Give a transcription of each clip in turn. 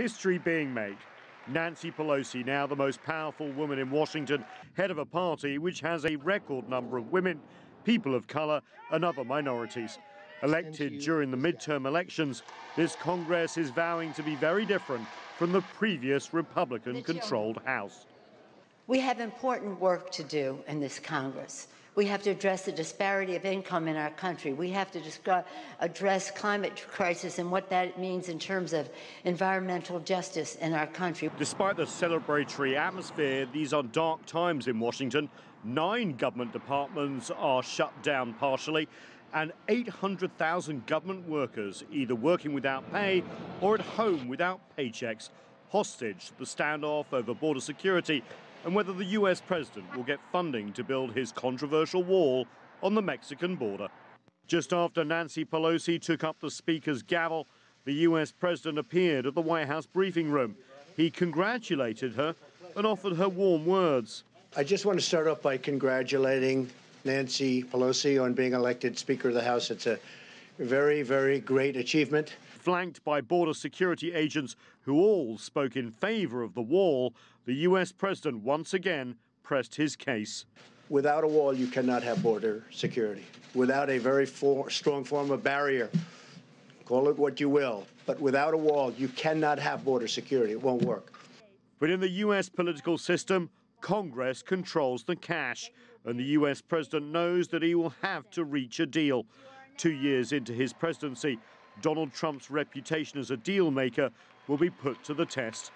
History being made. Nancy Pelosi, now the most powerful woman in Washington, head of a party which has a record number of women, people of color, and other minorities. Elected during the midterm elections, this Congress is vowing to be very different from the previous Republican-controlled House. We have important work to do in this Congress. We have to address the disparity of income in our country. We have to address climate crisis and what that means in terms of environmental justice in our country. Despite the celebratory atmosphere, these are dark times in Washington. 9 government departments are shut down partially, and 800,000 government workers either working without pay or at home without paychecks, hostage to the standoff over border security and whether the US president will get funding to build his controversial wall on the Mexican border. Just after Nancy Pelosi took up the speaker's gavel, the US president appeared at the White House briefing room. He congratulated her and offered her warm words. I just want to start off by congratulating Nancy Pelosi on being elected Speaker of the House. It's a very, very great achievement. Flanked by border security agents who all spoke in favor of the wall, the US president once again pressed his case. Without a wall, you cannot have border security. Without a very strong form of barrier, call it what you will, but without a wall, you cannot have border security. It won't work. But in the US political system, Congress controls the cash, and the US president knows that he will have to reach a deal. 2 years into his presidency, Donald Trump's reputation as a deal maker will be put to the test.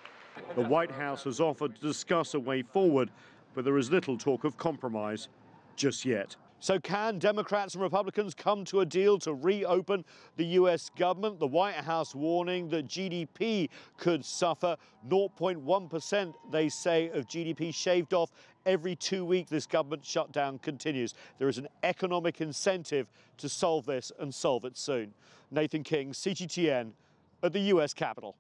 The White House has offered to discuss a way forward, but there is little talk of compromise just yet. So can Democrats and Republicans come to a deal to reopen the US government? The White House warning that GDP could suffer. 0.1%, they say, of GDP shaved off every 2 weeks this government shutdown continues. There is an economic incentive to solve this and solve it soon. Nathan King, CGTN, at the US Capitol.